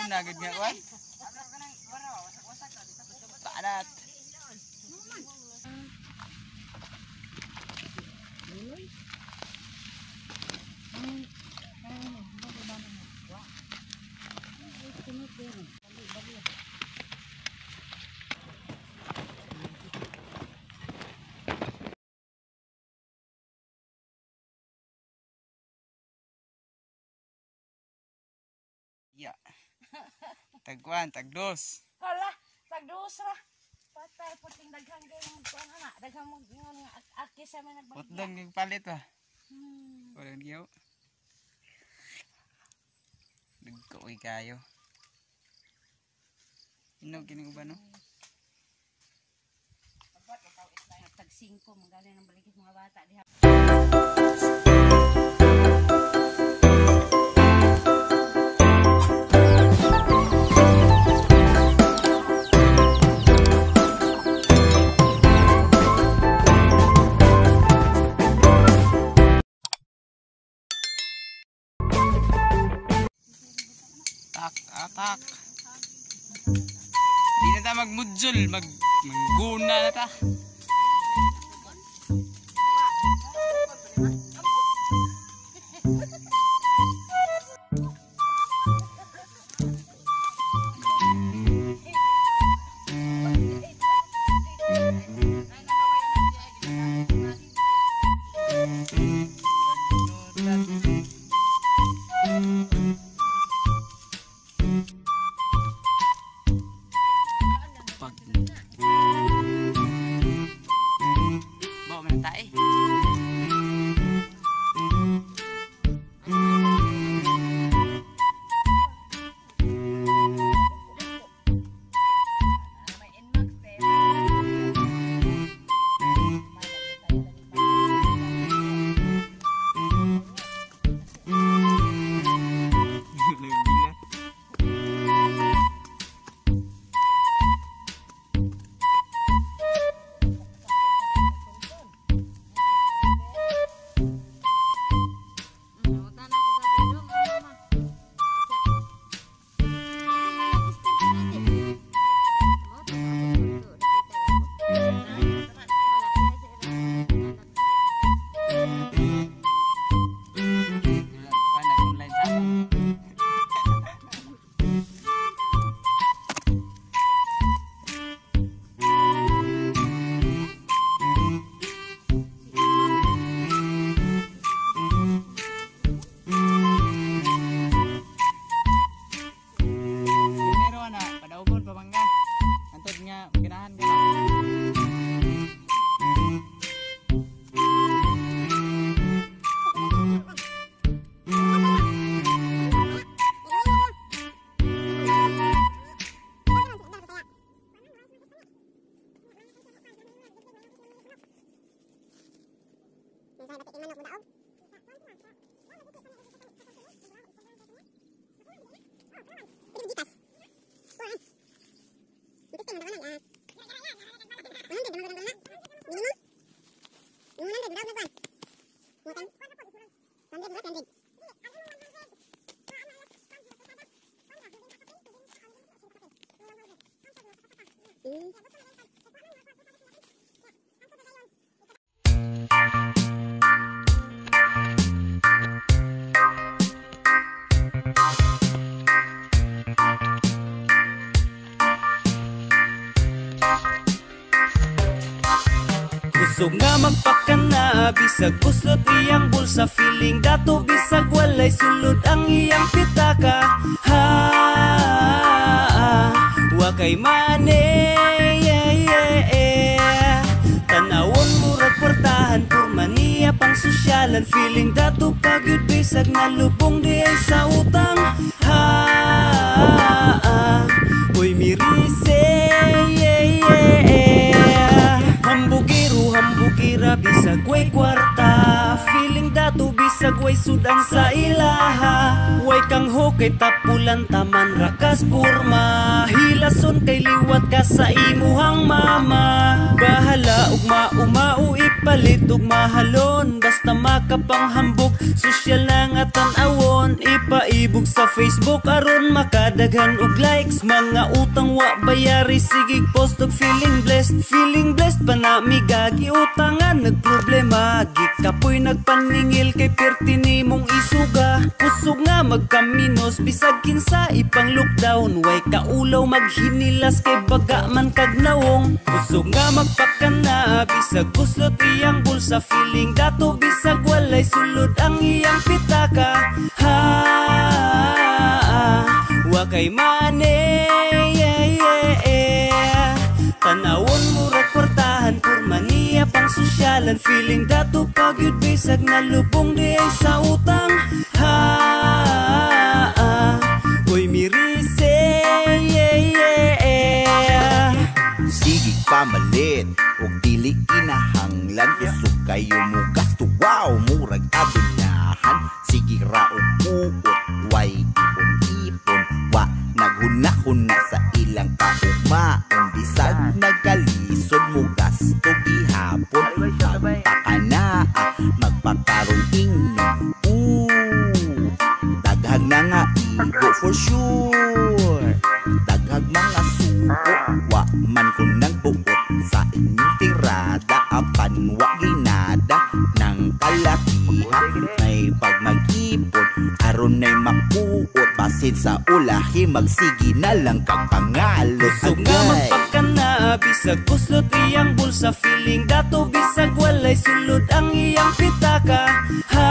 nagad nga wan. Tanat. Ya. Tagwan, tagdos. Hala, tagdos ra. Patay puting daghang gyud kuan ana, daghang mo aki sa man nagbalik. Putdong yung palit ba? Walang diyaw. Nagkauy kayo. Inog kining uban no? Tag 5 magaling ang baligid mga bata diha. Atak. Di na ta magmudzol, mangguna na ta. Bawa man tayo. Kusog nga magpakana, bisag kuslot iyang bulsa. Feeling dato bisag walay sulod ang iyang pitaka. Ha, wakay mane, tanawon murag portahan, purma niya pang sosyalan. Feeling dato pagyud bisag nalubong di ay sa utang. Ha, uy mirise, hambukira bisag way kwarta. Feeling dato bisag way sudang sa ilaha. Way kang hokay tapulan taman rakas purma. Hilason kay liwat ka sa imuhang mama. Bahala ug maumauip ipalit ug mahalon. Basta makapanghambog, sosyal na nga tan-awon. Ipaibog sa Facebook aron makadaghan og likes. Mga utang wa bayari, sigig post og feeling blessed. Feeling blessed pa na migagi utangan nagproblema. Gikapoy nagpaningil kay perti nimong isuga. Kusog nga magkaminos bisag kinsa ipang lockdown. Way kaulaw maghinilas kay baga man kag nawong. Kusog nga magpakana bisag kuslot iyang bulsa. Feeling dato bisag walay sulod ang iyang pitaka. Ha, wa kay mane, tanawon murag kwartahan kurma niya pang sosyalan. Feeling dato pagyud bisag nalubong di ay sa utang. Ha, uy mirise, Sigig pamalit og dili kinahanglan. Kusog kayo mo gasto, wow, murag adunahan. Sigig ra og uot, way ipon-ipon. Wa naghuna-huna sa ilang kaugmaon. Bisag nagkalisod mo gasto gihapon. Magpaka na, magpakarong inom. Daghag na nga igo for sure. Daghag mga suko, wa man ko nagbuot sa inyong tirada. Apan wa ginada ng kalakihan. May pag mag-ipon, aron na'y makuot. Basin sa ulahi, magsigi na lang kag pangalos. kusog nga magpakana bisag kuslot iyang bulsa. Feeling dato bisag walay sulod ang iyang pitaka. Ha,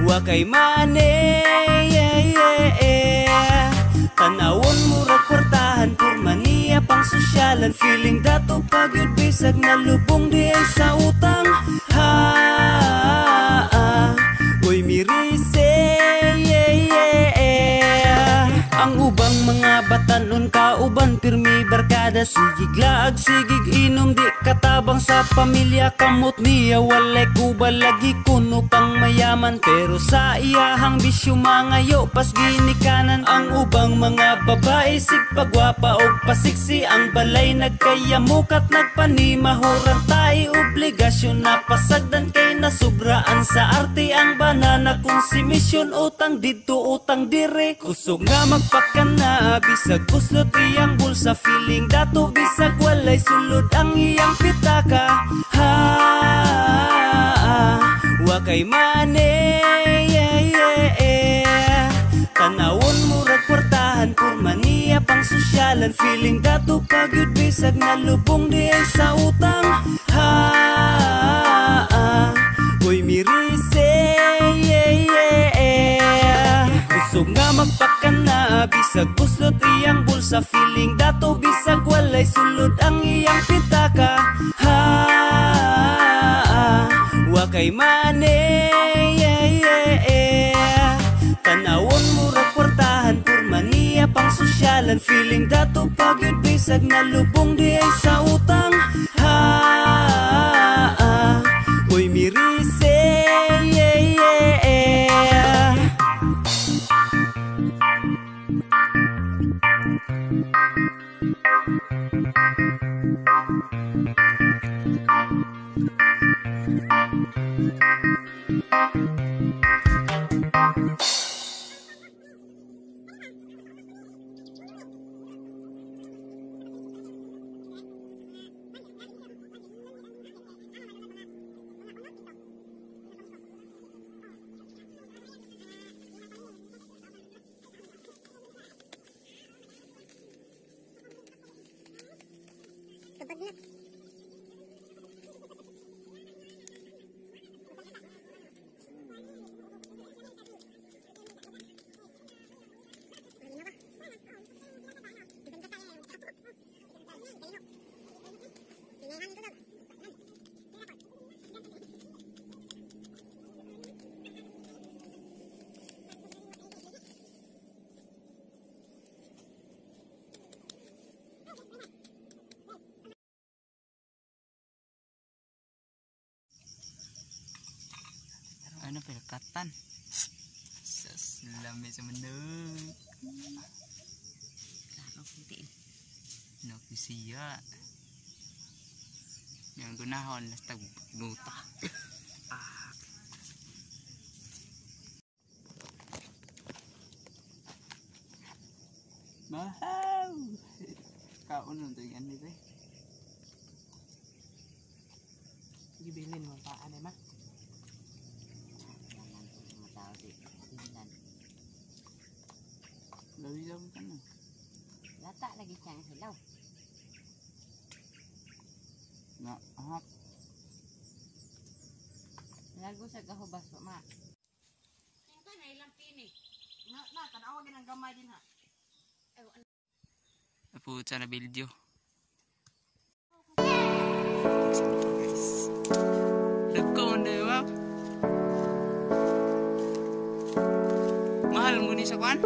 wa kay mane, tanawon murag kwartahan kurma niya pang sosyalan. Feeling dato pagyud bisag nalubong di ay sa utang. Ha, uy mirise, ang ubang mga batanon kauban pirmi barkada. Sigig laag, sigig inom, di katabang sa pamilya. Kamot niya walay kubal, lagi kuno pang mayaman. Pero sa iyahang bisyo mangayo pas ginikanan. Ang ubang mga babae sigpagwapa og pasiksi. Ang balay nagkayamukat nagpanimahurang tayo. Obligasyon na pasagdan kay nasubraan sa arte. Ang banana konsumisyon, utang dito utang dire. Kusog nga magpakana bisag kuslot iyang bulsa. Feeling dato bisag walay sulod ang iyang pitaka. Ha, wa kay mane, tanawon murag kwartahan kurma niya pang sosyalan. Feeling dato pagyud bisag nalubong di ay sa utang. Ha, uy mirise, kusog nga magpakana bisag kuslot iyang bulsa. Feeling dato bisag walay sulod ang iyang pitaka. Ha, wa kay mane, tanawon murag kwartahan kurma niya pang sosyalan. Feeling dato pagyud bisag nalubong di ay sa utang. Ha, uy mirise, ano pelekatan seselami semenuk Ano kunti. no kusia Yang gunahon tag nuta. Mahal. Kaunon to yan dito. Gibilin mo pa ano ma? Lawi-law ka na. Lata lagi siyang hilaw. Na ahak. Lago sa gahubas ma. Tingka na ilang pini. Na tanawa ginang gamay din ha. Naputsa na video. Nagkaon na yun, mahal mo ni sa kwan?